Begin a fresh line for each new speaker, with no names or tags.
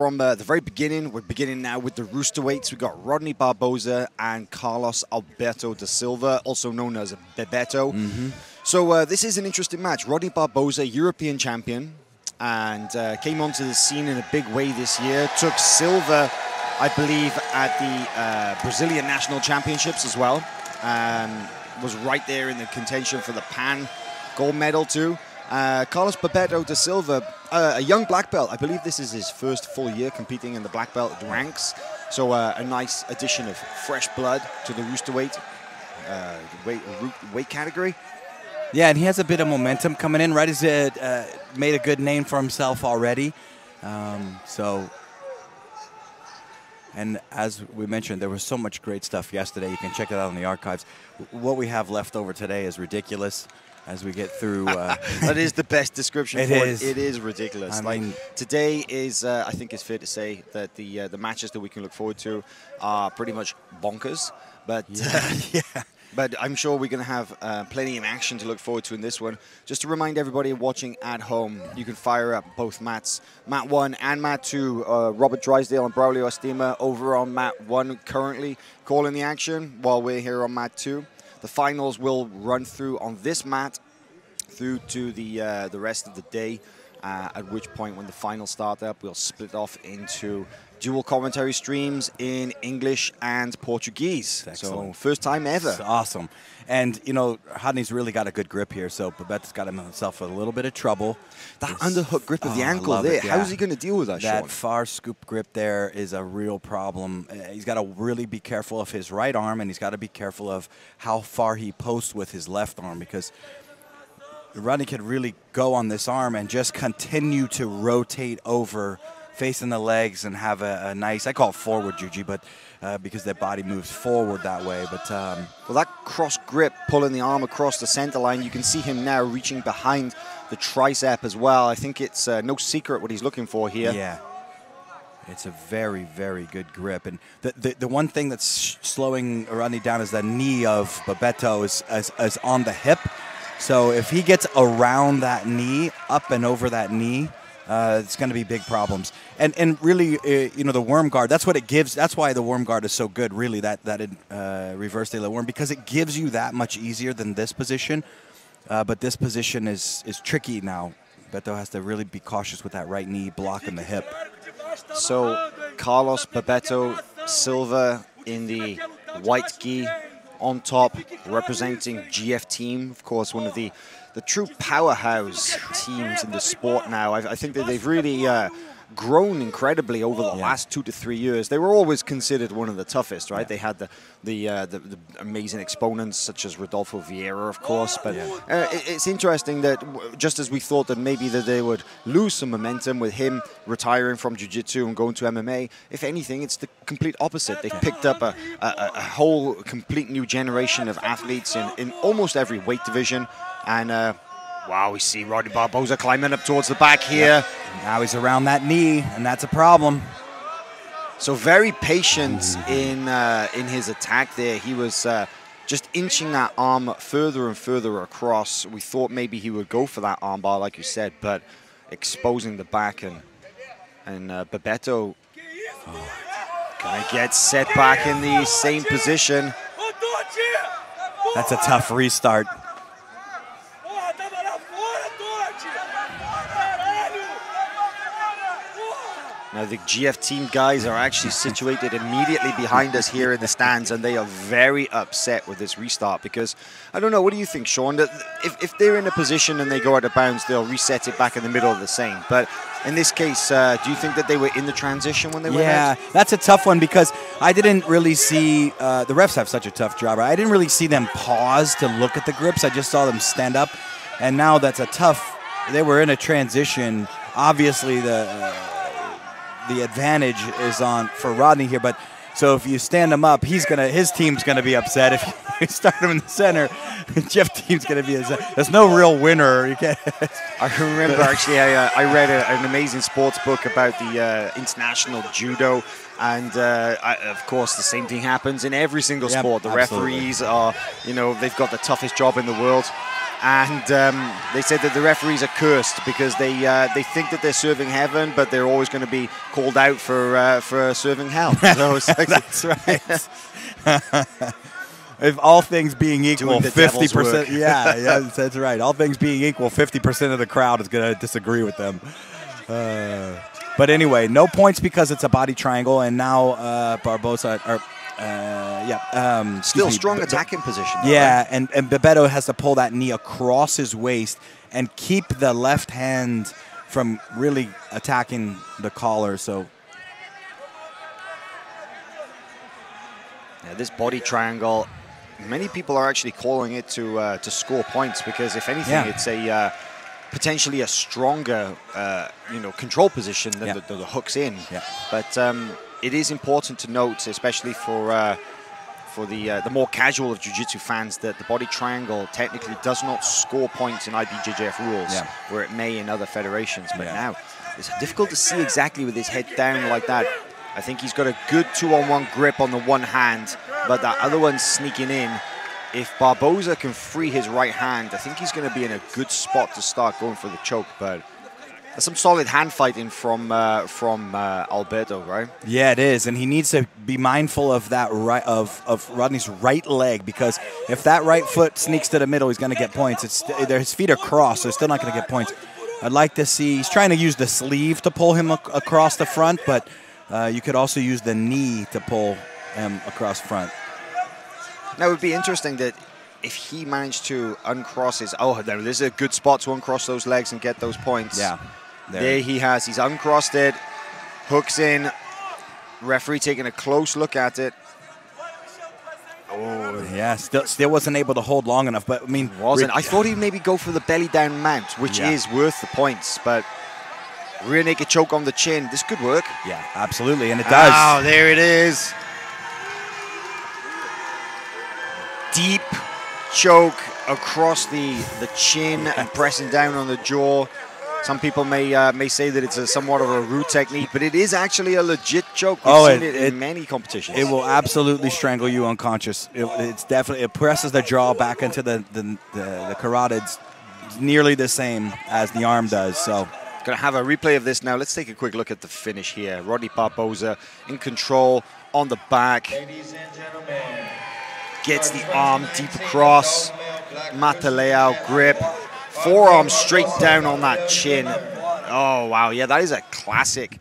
From the very beginning, we're beginning now with the Rooster weights. We've got Rodnei Barbosa and Carlos Alberto da Silva, also known as Bebeto. So this is an interesting match. Rodnei Barbosa, European champion, and came onto the scene in a big way this year. Took silver, I believe, at the Brazilian National Championships as well. Was right there in the contention for the Pan gold medal too. Carlos Bebeto da Silva, a young black belt. I believe this is his first full year competing in the black belt ranks. So a nice addition of fresh blood to the Rooster weight category.
Yeah, and he has a bit of momentum coming in, right? He's made a good name for himself already. And as we mentioned, there was so much great stuff yesterday. You can check it out in the archives. What we have left over today is ridiculous as we get through.
That is the best description for it. It is ridiculous.
I mean,
today is, I think it's fair to say that the matches that we can look forward to are pretty much bonkers. But But I'm sure we're going to have plenty of action to look forward to in this one. Just to remind everybody watching at home, you can fire up both mats, Mat 1 and Mat 2. Robert Drysdale and Braulio Estima over on Mat 1 currently calling the action while we're here on Mat 2. The finals will run through on this mat through to the rest of the day, at which point when the finals start up, we'll split off into dual commentary streams in English and Portuguese.
Excellent.
So first time ever.
It's awesome. And, you know, Rodney's really got a good grip here, so Babette's got himself a little bit of trouble.
That underhook grip of the ankle there, how's he going to deal with that, Sean?
That far scoop grip there is a real problem. He's got to really be careful of his right arm, and he's got to be careful of how far he posts with his left arm, because Rodney could really go on this arm and just continue to rotate over facing the legs and have a nice, I call it forward juji, but because their body moves forward that way. But
well, that cross grip pulling the arm across the center line, you can see him now reaching behind the tricep as well. I think it's no secret what he's looking for here.
Yeah, it's a very, very good grip. And the one thing that's slowing Rodney down is the knee of Bebeto is on the hip. So if he gets around that knee, up and over that knee, it's going to be big problems. And really, you know, the worm guard, that's what it gives. That's why the worm guard is so good, really, that reverse de la worm, because it gives you that much easier than this position. But this position is tricky now. Beto has to really be cautious with that right knee blocking the hip.
So Carlos Bebeto Silva in the white gi on top, representing GF team, of course, one of the true powerhouse teams in the sport now. I think that they've really grown incredibly over the last 2 to 3 years. They were always considered one of the toughest, right? They had the amazing exponents such as Rodolfo Vieira, of course. But it's interesting that just as we thought that maybe that they would lose some momentum with him retiring from Jiu-Jitsu and going to MMA, if anything, it's the complete opposite. They've picked up a whole complete new generation of athletes in almost every weight division. And wow, we see Rodnei Barbosa climbing up towards the back here.
Now he's around that knee, and that's a problem.
So very patient in his attack there. He was just inching that arm further and further across. We thought maybe he would go for that armbar, like you said, but exposing the back, and Bebeto gonna get set back in the same position.
That's a tough restart.
Now the GF team guys are actually situated immediately behind us here in the stands, and they are very upset with this restart because, I don't know, what do you think, Sean? That if they're in a position and they go out of bounds, they'll reset it back in the middle of the same. But in this case, do you think that they were in the transition when they went out?
Yeah, that's a tough one because I didn't really see, the refs have such a tough job. I didn't really see them pause to look at the grips. I just saw them stand up, and now that's a tough, they were in a transition. Obviously the advantage is on for Rodney here, but So if you stand him up, his team's gonna be upset. If you start him in the center, Jeff's team's gonna be upset. There's no real winner. You can't.
I remember actually, I read an amazing sports book about the international judo, and of course the same thing happens in every single sport. The referees are, they've got the toughest job in the world. And they said that the referees are cursed because they think that they're serving heaven, but they're always going to be called out for serving hell. So it's like,
that's right. If all things being equal, 50%. Yeah, that's right. All things being equal, 50% of the crowd is going to disagree with them. But anyway, no points because it's a body triangle, and now Barbosa
still strong attacking position.
Though, right? and Bebeto has to pull that knee across his waist and keep the left hand from really attacking the collar. So
this body triangle, many people are actually calling it to score points because if anything, it's a potentially a stronger control position than the hooks in. Yeah. But it is important to note, especially for the more casual of jiu-jitsu fans, that the body triangle technically does not score points in IBJJF rules, where it may in other federations. But now it's difficult to see exactly with his head down like that. I think he's got a good 2-on-1 grip on the one hand, but that other one's sneaking in. If Barbosa can free his right hand, I think he's going to be in a good spot to start going for the choke. But there's some solid hand fighting from Alberto, right? Yeah,
it is, and he needs to be mindful of that of Rodney's right leg, because if that right foot sneaks to the middle, he's going to get points. His feet are crossed, so he's still not going to get points. I'd like to see, he's trying to use the sleeve to pull him across the front, but you could also use the knee to pull him across front.
Now, it would be interesting that if he managed to uncross his... Oh, this is a good spot to uncross those legs and get those points.
Yeah.
There he has. He's uncrossed it. Hooks in. Referee taking a close look at it.
Oh. Yeah, still wasn't able to hold long enough. But, I mean...
I thought he'd maybe go for the belly down mount, which is worth the points. But rear naked choke on the chin. This could work.
Yeah, absolutely. And it does.
Oh, there it is. Deep choke across the chin and pressing down on the jaw. Some people may say that it's somewhat of a rude technique, but it is actually a legit choke. We've seen it in many competitions.
It will absolutely strangle you unconscious. It presses the jaw back into the carotids, nearly the same as the arm does. So,
gonna have a replay of this now. Let's take a quick look at the finish here. Rodnei Barbosa in control on the back. Ladies and gentlemen. Gets the arm deep across, Mataleo grip, forearm straight down on that chin. Oh, wow, yeah, that is a classic